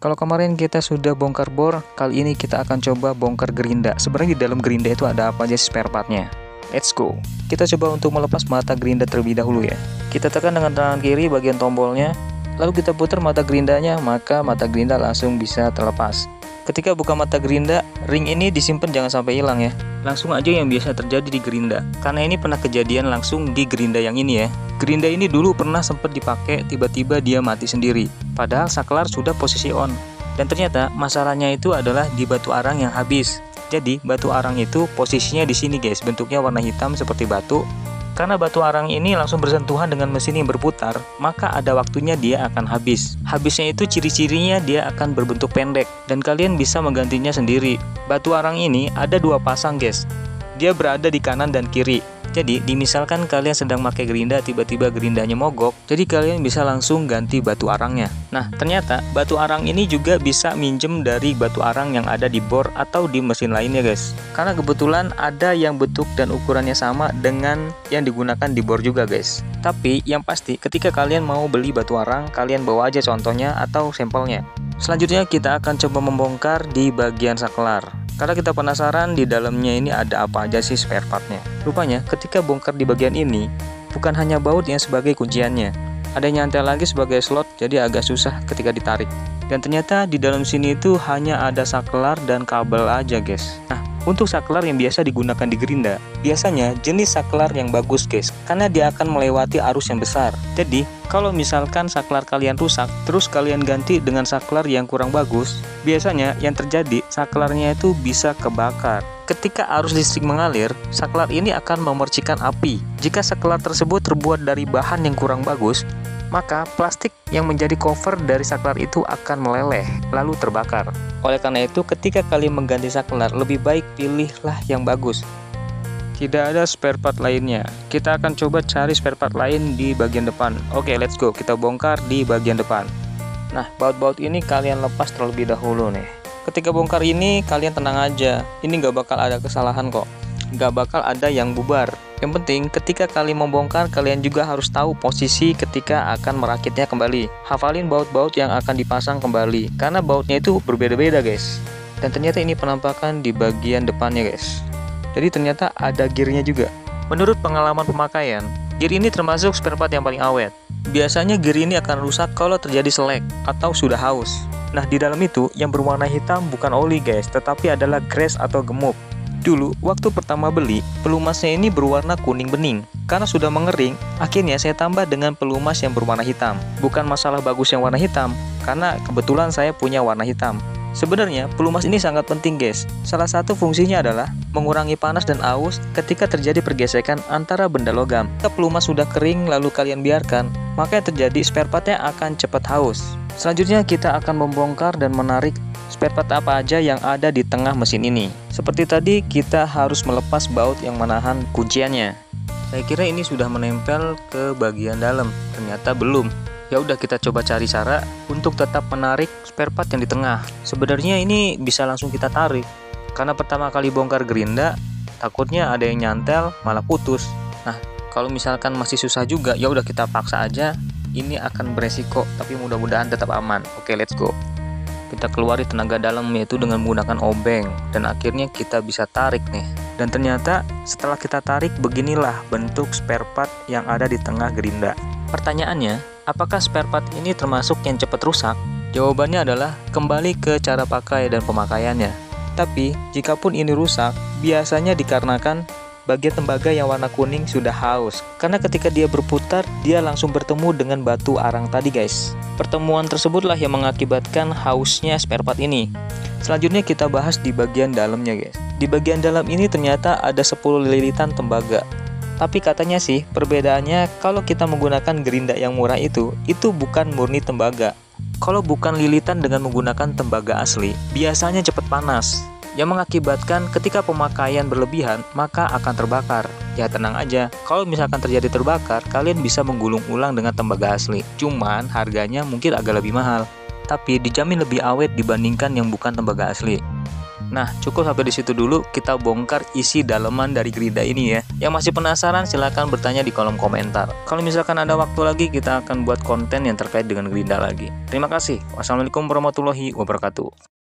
Kalau kemarin kita sudah bongkar bor, kali ini kita akan coba bongkar gerinda. Sebenarnya di dalam gerinda itu ada apa aja spare partnya. Let's go. Kita coba untuk melepas mata gerinda terlebih dahulu ya. Kita tekan dengan tangan kiri bagian tombolnya, lalu kita putar mata gerindanya, maka mata gerinda langsung bisa terlepas. Ketika buka mata gerinda, ring ini disimpan jangan sampai hilang ya. Langsung aja yang biasa terjadi di gerinda. Karena ini pernah kejadian langsung di gerinda yang ini ya. Gerinda ini dulu pernah sempat dipakai, tiba-tiba dia mati sendiri. Padahal saklar sudah posisi on. Dan ternyata masalahnya itu adalah di batu arang yang habis. Jadi batu arang itu posisinya di sini guys, bentuknya warna hitam seperti batu. Karena batu arang ini langsung bersentuhan dengan mesin yang berputar, maka ada waktunya dia akan habis. Habisnya itu ciri-cirinya dia akan berbentuk pendek, dan kalian bisa menggantinya sendiri. Batu arang ini ada dua pasang guys, dia berada di kanan dan kiri. Jadi misalkan kalian sedang pakai gerinda, tiba-tiba gerindanya mogok, jadi kalian bisa langsung ganti batu arangnya. Nah ternyata batu arang ini juga bisa minjem dari batu arang yang ada di bor atau di mesin lainnya guys. Karena kebetulan ada yang bentuk dan ukurannya sama dengan yang digunakan di bor juga guys. Tapi yang pasti ketika kalian mau beli batu arang, kalian bawa aja contohnya atau sampelnya. Selanjutnya kita akan coba membongkar di bagian saklar. Karena kita penasaran di dalamnya ini ada apa aja sih spare partnya. Rupanya ketika bongkar di bagian ini, bukan hanya baut yang sebagai kunciannya, ada yang nyantel lagi sebagai slot, jadi agak susah ketika ditarik. Dan ternyata di dalam sini itu hanya ada saklar dan kabel aja guys. Nah untuk saklar yang biasa digunakan di gerinda, biasanya jenis saklar yang bagus guys, karena dia akan melewati arus yang besar. Jadi kalau misalkan saklar kalian rusak, terus kalian ganti dengan saklar yang kurang bagus, biasanya yang terjadi saklarnya itu bisa kebakar. Ketika arus listrik mengalir, saklar ini akan memercikan api. Jika saklar tersebut terbuat dari bahan yang kurang bagus, maka plastik yang menjadi cover dari saklar itu akan meleleh, lalu terbakar. Oleh karena itu, ketika kalian mengganti saklar, lebih baik pilihlah yang bagus. Tidak ada spare part lainnya. Kita akan coba cari spare part lain di bagian depan. Oke, let's go. Kita bongkar di bagian depan. Nah, baut-baut ini kalian lepas terlebih dahulu nih. Ketika bongkar ini, kalian tenang aja. Ini nggak bakal ada kesalahan kok. Nggak bakal ada yang bubar. Yang penting ketika kalian membongkar, kalian juga harus tahu posisi ketika akan merakitnya kembali. Hafalin baut-baut yang akan dipasang kembali, karena bautnya itu berbeda-beda guys. Dan ternyata ini penampakan di bagian depannya guys. Jadi ternyata ada gearnya juga. Menurut pengalaman pemakaian, gear ini termasuk spare part yang paling awet. Biasanya gear ini akan rusak kalau terjadi selek atau sudah haus. Nah di dalam itu yang berwarna hitam bukan oli guys, tetapi adalah grease atau gemuk. Dulu, waktu pertama beli, pelumasnya ini berwarna kuning bening. Karena sudah mengering, akhirnya saya tambah dengan pelumas yang berwarna hitam. Bukan masalah bagus yang warna hitam, karena kebetulan saya punya warna hitam. Sebenarnya, pelumas ini sangat penting guys. Salah satu fungsinya adalah mengurangi panas dan aus ketika terjadi pergesekan antara benda logam. Jika pelumas sudah kering lalu kalian biarkan, maka yang terjadi spare partnya akan cepat haus. Selanjutnya kita akan membongkar dan menarik spare part apa aja yang ada di tengah mesin ini. Seperti tadi, kita harus melepas baut yang menahan kunciannya. Saya kira ini sudah menempel ke bagian dalam, ternyata belum. Ya udah, kita coba cari cara untuk tetap menarik spare part yang di tengah. Sebenarnya ini bisa langsung kita tarik, karena pertama kali bongkar gerinda, takutnya ada yang nyantel malah putus. Nah, kalau misalkan masih susah juga, ya udah kita paksa aja. Ini akan beresiko, tapi mudah-mudahan tetap aman. Oke, let's go. Kita keluari tenaga dalam yaitu dengan menggunakan obeng, dan akhirnya kita bisa tarik nih. Dan ternyata setelah kita tarik, beginilah bentuk spare part yang ada di tengah gerinda. Pertanyaannya, apakah spare part ini termasuk yang cepat rusak? Jawabannya adalah kembali ke cara pakai dan pemakaiannya. Tapi jikapun ini rusak, biasanya dikarenakan bagian tembaga yang warna kuning sudah haus. Karena ketika dia berputar, dia langsung bertemu dengan batu arang tadi guys. Pertemuan tersebutlah yang mengakibatkan hausnya spare part ini. Selanjutnya kita bahas di bagian dalamnya guys. Di bagian dalam ini ternyata ada 10 lilitan tembaga. Tapi katanya sih perbedaannya kalau kita menggunakan gerinda yang murah itu bukan murni tembaga. Kalau bukan lilitan dengan menggunakan tembaga asli, biasanya cepat panas, yang mengakibatkan ketika pemakaian berlebihan maka akan terbakar. Ya tenang aja, kalau misalkan terjadi terbakar, kalian bisa menggulung ulang dengan tembaga asli. Cuman harganya mungkin agak lebih mahal, tapi dijamin lebih awet dibandingkan yang bukan tembaga asli. Nah, cukup sampai di situ dulu, kita bongkar isi daleman dari gerinda ini ya. Yang masih penasaran silahkan bertanya di kolom komentar. Kalau misalkan ada waktu lagi, kita akan buat konten yang terkait dengan gerinda lagi. Terima kasih. Wassalamualaikum warahmatullahi wabarakatuh.